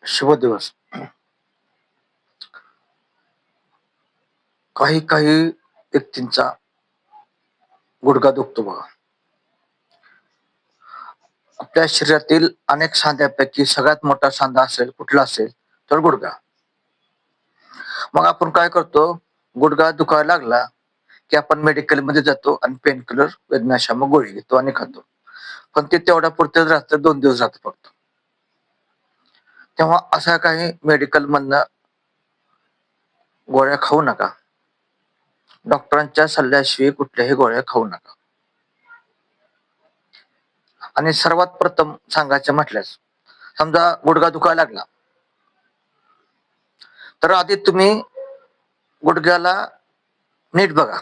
शुभ दिवस. काही काही व्यक्तींचा गुडघा दुखतो बघा. आपल्या शरीरातील अनेक सांध्यापैकी सगळ्यात मोठा सांधा असेल कुठला असेल तर गुडघा. मग आपण काय करतो, गुडघा दुखायला लागला की आपण मेडिकल मध्ये जातो आणि पेन किलर वेदनाशामक गोळी घेतो आणि खातो. पण ते तेवढ्या पुरतेच राहतं, 2 दिवस राहतं फक्त. तेव्हा अशा काही मेडिकल मधनं गोळ्या खाऊ नका. डॉक्टरांच्या सल्ल्याशिवाय कुठल्याही गोळ्या खाऊ नका. आणि सर्वात प्रथम सांगायचं म्हटल्यास, समजा गुडघा दुखायला लागला तर आधी तुम्ही गुडघ्याला नीट बघा.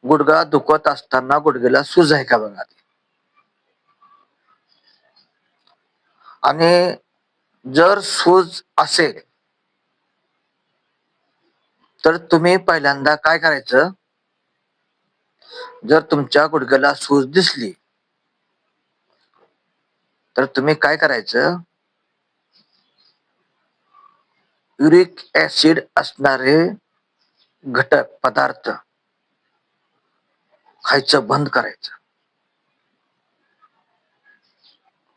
गुडघा दुखत असताना गुडघ्याला सूज आहे का बघा आधी. आणि जर सूज असेल तर तुम्ही पहिल्यांदा काय करायचं, जर तुमच्या गुडघ्याला सूज दिसली तर तुम्ही काय करायचं, युरिक ऍसिड असणारे घटक पदार्थ खायचं बंद करायचं.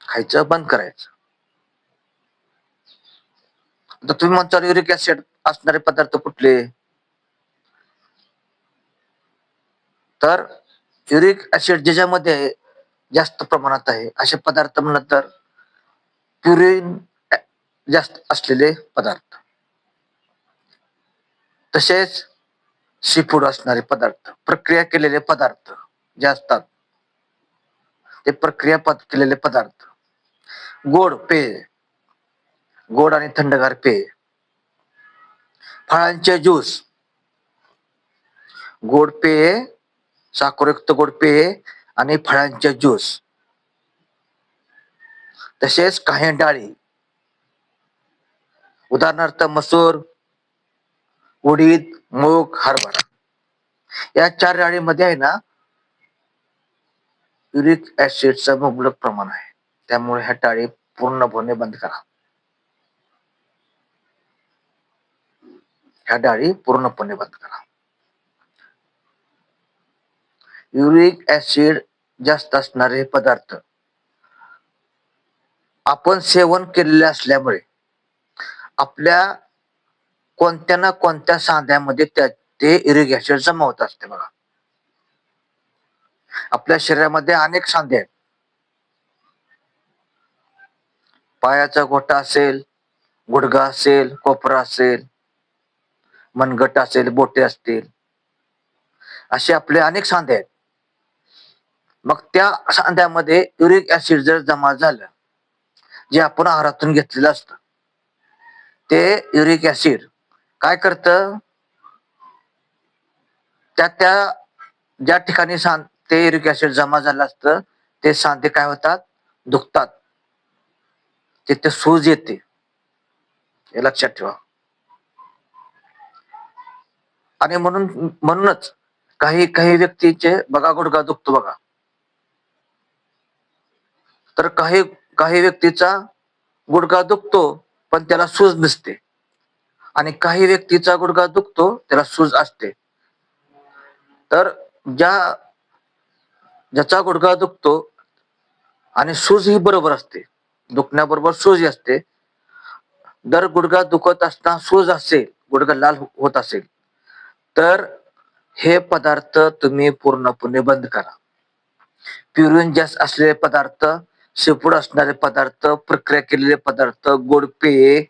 खायचं बंद करायचं. तर तुम्ही म्हणता युरिक ऍसिड असणारे पदार्थ कुठले, तर युरिक ऍसिड ज्याच्यामध्ये जास्त प्रमाणात आहे असे पदार्थ म्हणलं तर प्युरिन जास्त असलेले पदार्थ, तसेच सी फूड असणारे पदार्थ, प्रक्रिया केलेले पदार्थ जे असतात ते प्रक्रिया केलेले पदार्थ, गोड पेय, गोड आणि थंडगार पेय, फळांचे ज्यूस, गोड पेय, साखरयुक्त गोड पेय आणि फळांचे ज्यूस, तसेच काही डाळी, उदाहरणार्थ मसूर, उडीद, मूग, हरभरा, या 4 डाळीमध्ये आहे ना युरिक ऍसिडचं मुबलक प्रमाण आहे. त्यामुळे ह्या डाळी पूर्णपणे बंद करा. ह्या डाळी पूर्णपणे बंद करा. युरिक ऍसिड जास्त असणारे पदार्थ आपण सेवन केलेले असल्यामुळे आपल्या कोणत्या ना कोणत्या सांध्यामध्ये ते युरिक ऍसिड जमा होत असते बघा. आपल्या शरीरामध्ये अनेक सांधे आहेत. पायाचा गोटा असेल, गुडघा असेल, कोपरा असेल, मनगट असेल, बोटे असतील, असे आपले अनेक सांधे आहेत. मग त्या सांध्यामध्ये युरिक ऍसिड जर जमा झालं, जे आपण आहारातून घेतलेलं असतं, ते युरिक ऍसिड काय करतं, त्या ज्या ठिकाणी ते युरिक ऍसिड जमा झालं असतं ते सांधे काय होतात, दुखतात, तिथे सूज येते. हे लक्षात ठेवा. आणि म्हणूनच काही काही व्यक्तीचे बघा गुडघा दुखतो बघा, तर काही काही व्यक्तीचा गुडघा दुखतो पण त्याला सूज नसते, आणि काही व्यक्तीचा गुडघा दुखतो त्याला सूज असते. तर ज्याचा गुडघा दुखतो आणि सूज ही बरोबर असते, दुखण्याबरोबर सूज असते, जर गुडघा दुखत असताना सूज असेल, गुडघा लाल होत असेल, तर हे पदार्थ तुम्ही पूर्णपणे बंद करा. प्युरिन जास्त असलेले पदार्थ, शेपूड असणारे पदार्थ, प्रक्रिया केलेले पदार्थ, गोड पेय,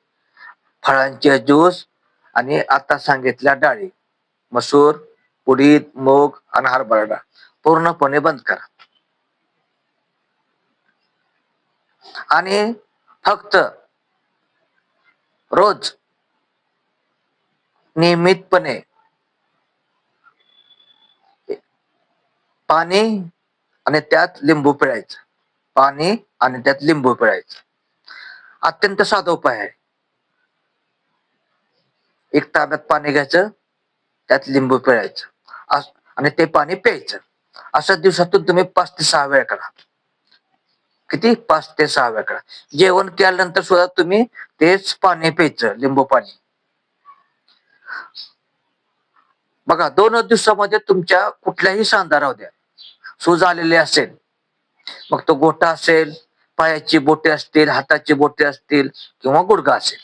फळांचे ज्यूस आणि आता सांगितल्या डाळी, मसूर, उडीद, मूग आणि हरभरा डाळ पूर्णपणे बंद करा. आणि फक्त रोज नियमितपणे पाणी आणि त्यात लिंबू पिळायचं. पाणी आणि त्यात लिंबू पिळायचं. अत्यंत साधा उपाय आहे. एक ताब्यात पाणी घ्यायचं, त्यात लिंबू पिळायचं आणि ते पाणी प्यायचं. असं दिवसातून तुम्ही 5 ते 6 वेळा करा. किती 5 ते 6 वेळा. जेवण केल्यानंतर सुद्धा तुम्ही तेच पाणी प्यायचं, लिंबू पाणी. बघा 2 दिवसामध्ये तुमच्या कुठल्याही सांधा राहू द्या, सूज आलेली असेल, मग तो गोटा असेल, पायाची बोटे असतील, हाताची बोटे असतील किंवा गुडघा असेल,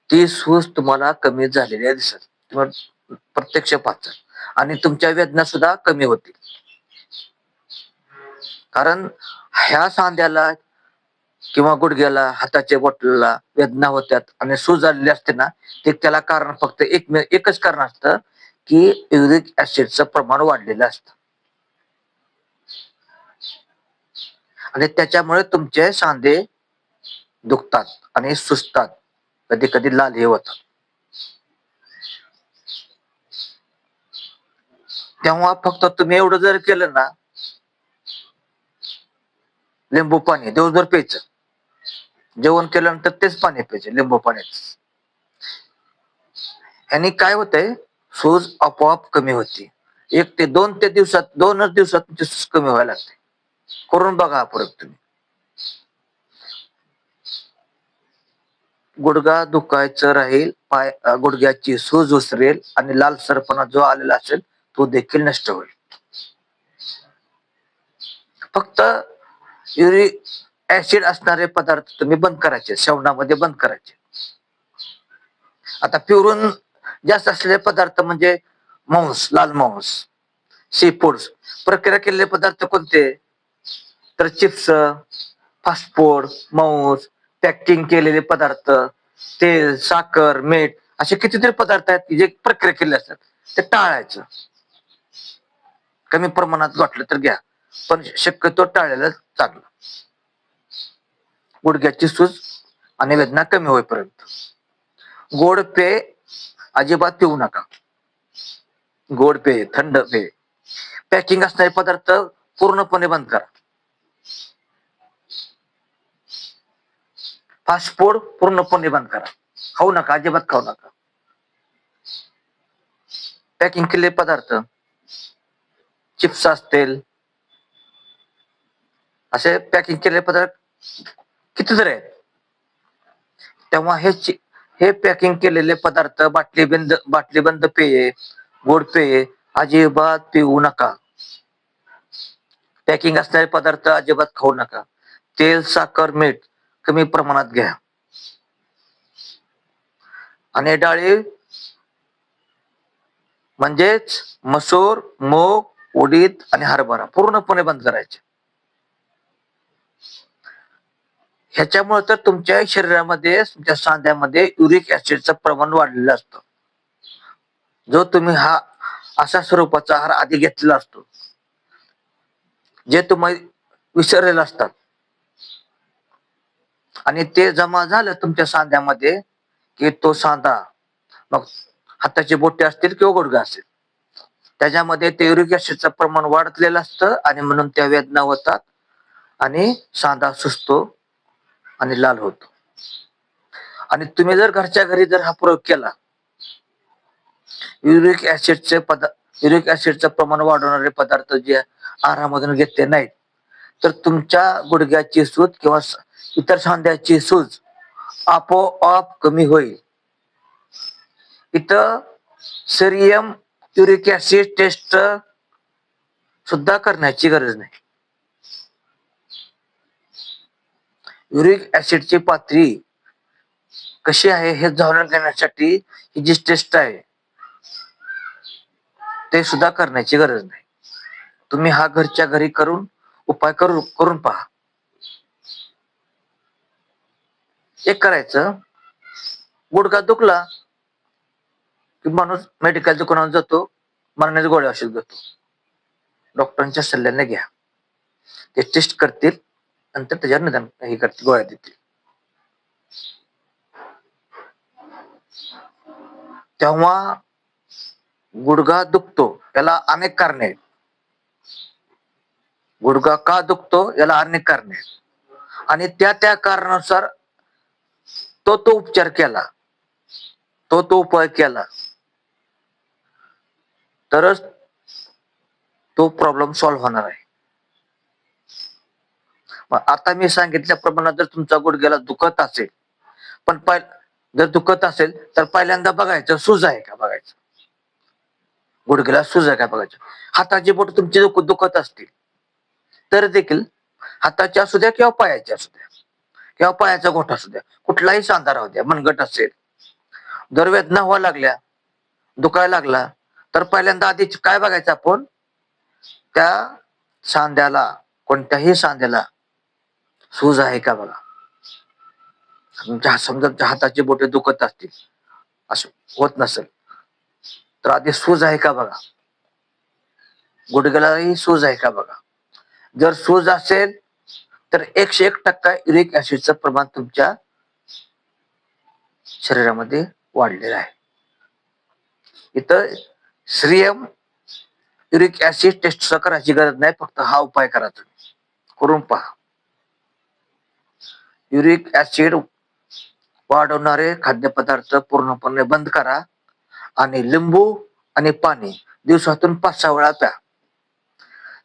ती सूज तुम्हाला कमी झालेली दिसत. तुम्हाला प्रत्यक्ष पाहता आणि तुमच्या वेदना सुद्धा कमी होतील. कारण ह्या सांध्याला किंवा गुडघ्याला, हाताच्या बोटाला वेदना होत्यात आणि सूज आलेली असते ना, ते त्याला कारण फक्त एकच कारण असतं की युरिक ऍसिडचं प्रमाण वाढलेलं असतं आणि त्याच्यामुळे तुमचे सांधे दुखतात आणि सुजतात, कधी कधी लाल हे होतात. तेव्हा फक्त तुम्ही एवढं जर केलं ना, लिंबू पाणी दिवसभर प्यायचं, जेवण केल्यानंतर तेच पाणी प्यायचं, लिंबू पाण्याच. आणि काय होतंय, सूज आपोआप कमी होती. 2 दिवसात तुमची सूज कमी व्हायला लागते. करून बघा परत तुम्ही. गुडघा दुखायचं राहील, गुडघ्याची सूज उसरेल आणि लालसरपणा जो आलेला असेल तो देखील नष्ट होईल. फक्त युरिक ऍसिड असणारे पदार्थ तुम्ही बंद करायचे, सेवनामध्ये बंद करायचे. आता पिवरून जास्त असलेले पदार्थ म्हणजे मांस, लाल मांस, सी फूड्स. प्रक्रिया केलेले पदार्थ कोणते? तर चिप्स, फास्ट फूड, मांस, पॅकिंग केलेले पदार्थ, तेल, साखर, मीठ, असे कितीतरी पदार्थ आहेत की जे प्रक्रिया केलेले असतात, ते टाळायचं. कमी प्रमाणात वाटलं तर घ्या, पण शक्यतो टाळलेलं चांगलं, गुडघ्याची सूज आणि वेदना कमी होईपर्यंत. गोड पेय अजिबात पिऊ नका. गोड पेय, थंड पेय, पॅकिंग असणारे पदार्थ पूर्णपणे बंद करा. फास्ट फूड पूर्णपणे बंद करा, खाऊ नका, अजिबात खाऊ नका. पॅकिंग केलेले पदार्थ, चिप्स असतील, असे पॅकिंग केलेले पदार्थ कितीतरी आहेत. तेव्हा हे पॅकिंग केलेले पदार्थ, बाटलीबंद पेय, गोड पेय अजिबात पिऊ नका. पॅकिंग असणारे पदार्थ अजिबात खाऊ नका. तेल, साखर, मीठ कमी प्रमाणात घ्या. आणि डाळी म्हणजेच मसूर, मूग, उडीद आणि हरभरा पूर्णपणे बंद करायचे. ह्याच्यामुळे तर तुमच्या शरीरामध्ये, तुमच्या सांध्यामध्ये युरिक ऍसिडचं प्रमाण वाढलेलं असतं. जो तुम्ही हा अशा स्वरूपाचा आहार आधी घेतलेला असतो, जे तुम्ही विसरलेले असतात, आणि ते जमा झालं तुमच्या सांध्यामध्ये की तो सांधा, मग हाताची बोटे असतील किंवा गुडघा असेल, त्याच्यामध्ये ते युरिक ऍसिडचं प्रमाण वाढलेलं असतं आणि म्हणून त्या वेदना होतात आणि सांधा सुजतो आणि लाल होतो. आणि तुम्ही जर घरच्या घरी जर हा प्रयोग केला, युरिक ऍसिडचं प्रमाण वाढवणारे पदार्थ जे आहारामधून घेतले नाहीत, तर तुमच्या गुडघ्याची सूज किंवा इतर सांध्याची सूज आपोआप कमी होईल. इथं सेरियम युरिक ऍसिड टेस्ट सुद्धा करण्याची गरज नाही. युरिक ऍसिडची पातळी कशी आहे हे जाणून घेण्यासाठी ही जी टेस्ट आहे ते सुद्धा करण्याची गरज नाही. तुम्ही हा घरच्या घरी उपाय करून पहा. एक करायचं, गुडघा दुखला की माणूस मेडिकल दुकानात जातो, मरण्याच्या गोळ्या औषध घेतो. डॉक्टरांच्या सल्ल्याने घ्या, ते टेस्ट करतील, नंतर त्याच्यावर निदान हे करतील, गोळ्या देतील. तेव्हा गुडघा दुखतो याला अनेक कारणे आहेत. गुडघा का दुखतो याला अनेक कारणे आहेत आणि त्या कारणानुसार तो उपचार केला, तो उपाय केला तरच तो प्रॉब्लेम सॉल्व्ह होणार आहे. मग आता मी सांगितल्याप्रमाणे जर तुमचा गुडघ्याला दुखत असेल, पण जर दुखत असेल तर पहिल्यांदा बघायचं सूज आहे का बघायचं, गुडघ्याला सूज आहे का बघायचं. हाताची बोट तुमची दुखत असतील तर देखील, हाताची असू द्या किंवा पायाची असू द्या किंवा पायाचा गोठा असू द्या, कुठलाही सांधा राहू द्या, मनगट असेल, जर वेदना व्हायला लागल्या, दुखायला लागला, तर पहिल्यांदा आधी काय बघायचं आपण, त्या सांध्याला, कोणत्याही सांध्याला सूज आहे का बघा. समजा हाताची बोटे दुखत असतील, असं होत नसेल तर आधी सूज आहे का बघा, गुडघ्यालाही सूज आहे का बघा. जर सूज असेल तर 101% युरिक ऍसिडचं प्रमाण तुमच्या शरीरामध्ये वाढलेलं आहे. इथं श्रीयम युरिक ऍसिड टेस्ट करायची गरज नाही, फक्त हा उपाय करा, तुम्ही करून पहा. युरिक ऍसिड वाढवणारे खाद्यपदार्थ पूर्णपणे बंद करा आणि लिंबू आणि पाणी दिवसातून 5-6 वेळा प्या.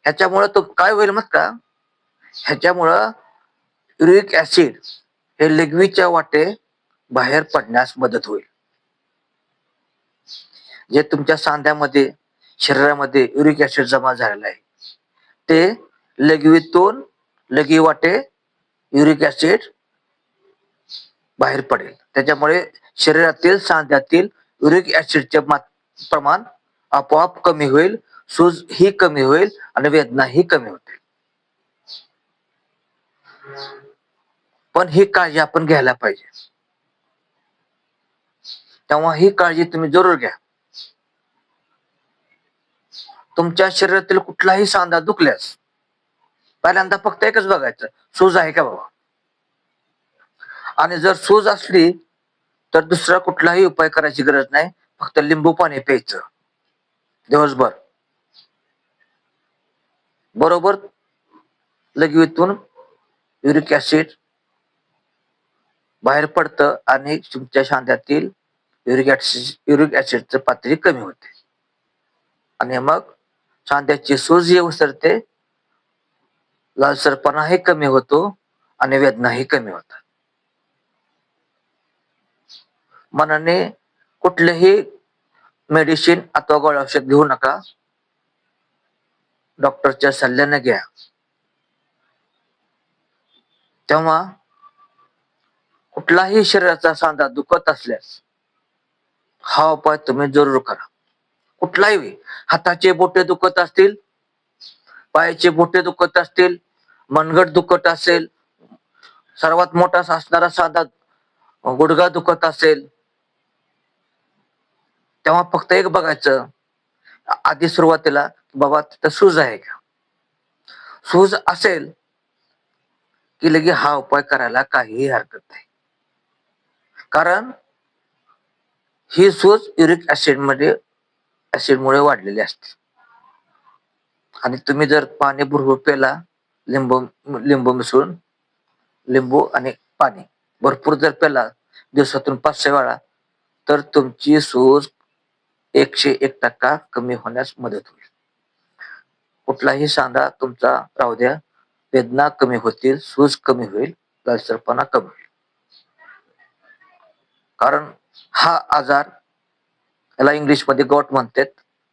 ह्याच्यामुळं तो काय होईल मग का, ह्याच्यामुळं युरिक ऍसिड हे लघवीच्या वाटे बाहेर पडण्यास मदत होईल. जे तुमच्या सांध्यामध्ये, शरीरामध्ये युरिक ऍसिड जमा झालेलं आहे, ते लघवीतून लघवी वाटे युरिक ऍसिड बाहेर पडेल. त्याच्यामुळे शरीरातील सांध्यातील युरिक ऍसिडचे प्रमाण आपोआप कमी होईल, सूज ही कमी होईल आणि वेदना ही कमी होतील. पण ही काळजी आपण घ्यायला पाहिजे. तेव्हा ही काळजी तुम्ही जरूर घ्या. तुमच्या शरीरातील कुठलाही सांधा दुखल्यास पहिल्यांदा फक्त एकच बघायचं, सूज आहे का बाबा. आणि जर सूज असली तर दुसरा कुठलाही उपाय करायची गरज नाही, फक्त लिंबू पाणी प्यायचं दिवसभर. बरोबर लघवीतून युरिक ऍसिड बाहेर पडतं आणि तुमच्या सांध्यातील युरिक ऍसिडचं पातळी कमी होते आणि मग सांध्याची सूज उसरते, लालसरपणाही कमी होतो आणि वेदनाही कमी होतात. मनाने कुठलेही मेडिसिन अथवा गोळ्या औषध घेऊ नका, डॉक्टरच्या सल्ल्याने घ्या. तेव्हा कुठलाही शरीराचा सांधा दुखत असल्यास हा उपाय तुम्ही जरूर करा. कुठलाही, हाताचे बोटे दुखत असतील, पायाचे बोटे दुखत असतील, मनगट दुखत असेल, सर्वात मोठा असणारा साधा गुडघा दुखत असेल, तेव्हा फक्त एक बघायचं आधी सुरुवातीला, बाबा तिथं सूज आहे का. सूज असेल की लगे हा उपाय करायला काहीही हरकत नाही, कारण ही सूज युरिक ऍसिडमुळे वाढलेली असते. आणि तुम्ही जर पाणी भरपूर प्याला, लिंबू लिंबू मिसळून, लिंबू आणि पाणी भरपूर जर प्याला दिवसातून 5-6 वेळा, तर तुमची सूज 101% कमी होण्यास मदत होईल. कुठलाही सांधा तुमचा राहू द्या, वेदना कमी होतील, सूज कमी होईल, लालसरपणा कमी होईल. कारण हा आजार, याला इंग्लिशमध्ये गॉट म्हणतात,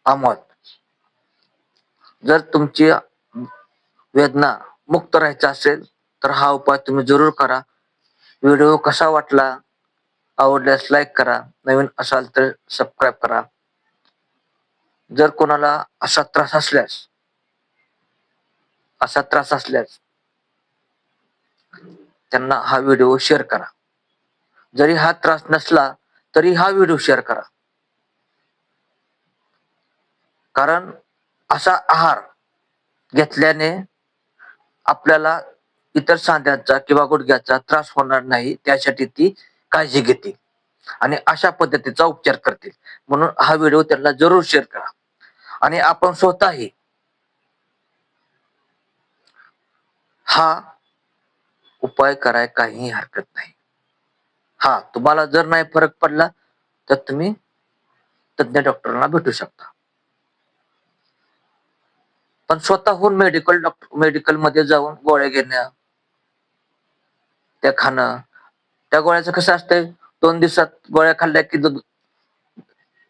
आमॉथ. जर तुमची वेदना मुक्त राहायचा असेल तर हा उपाय तुम्ही जरूर करा. व्हिडिओ कसा वाटला, आवडल्यास लाईक करा, नवीन असाल तर सबस्क्राईब करा. जर कोणाला असा त्रास असल्यास त्यांना हा व्हिडिओ शेअर करा. जरी हा त्रास नसला तरी हा व्हिडिओ शेअर करा. कारण असा आहार घेतल्याने आपल्याला इतर सांध्यांचा किंवा गुडघ्याचा त्रास होणार नाही, त्यासाठी ती काळजी घेते आणि अशा पद्धतीचा उपचार करते. म्हणून हा व्हिडिओ त्यांना जरूर शेअर करा. आणि आपण स्वतःही हा उपाय कराय काहीही हरकत नाही. हा, तुम्हाला जर नाही फरक पडला तर तुम्ही तज्ञ डॉक्टरांना भेटू शकता. पण स्वतःहून मेडिकल मध्ये जाऊन गोळ्या घेणं त्या खाणं, त्या गोळ्याचं कसं असतंय, 2 दिवसात गोळ्या खाल्ल्या की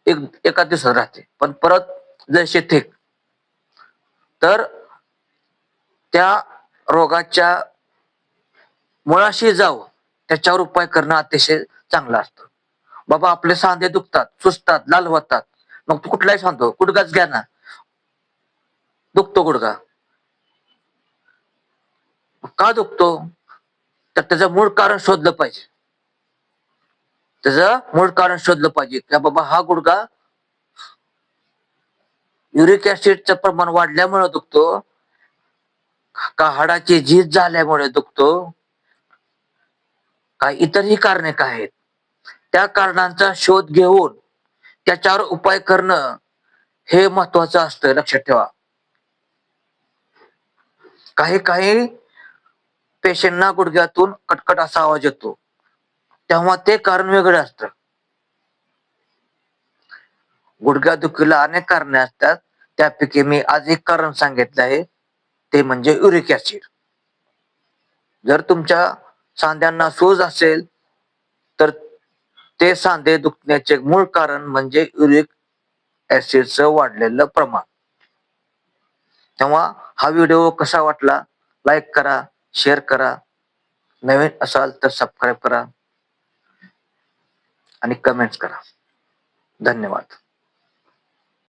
एका दिवसात राहते, पण परत जैसे थे. तर त्या रोगाच्या मुळाशी जाऊ, त्याच्यावर उपाय करणं अतिशय चांगलं असतं. बाबा आपले सांधे दुखतात, सुजतात, लाल होतात, मग तू कुठलाही सांगतो, गुडघाच घ्या ना. दुखतो गुडघा, का दुखतो? तर त्याचं मूळ कारण शोधलं पाहिजे. त्याचं मूळ कारण शोधलं पाहिजे की बाबा हा गुडघा युरिक ऍसिडचं प्रमाण वाढल्यामुळे दुखतो, का हाडाची झीज झाल्यामुळे दुखतो, का इतरही कारणे काय आहेत. त्या कारणांचा शोध घेऊन त्याच्यावर उपाय करणं हे महत्वाचं असतं, लक्षात ठेवा. काही काही पेशंटना गुडघ्यातून कटकट असा आवाज येतो, तेव्हा ते कारण वेगळं असतं. गुडघ्यादुखीला अनेक कारणे असतात, त्यापैकी मी आज एक कारण सांगितलं आहे, ते म्हणजे युरिक ऍसिड. जर तुमच्या सांध्यांना सूज असेल तर ते सांधे दुखण्याचे मूळ कारण म्हणजे युरिक ऍसिडचं वाढलेलं प्रमाण. तेव्हा हा व्हिडिओ कसा वाटला, लाईक करा, शेअर करा, नवीन असाल तर सबस्क्राईब करा आणि कमेंट्स करा. धन्यवाद.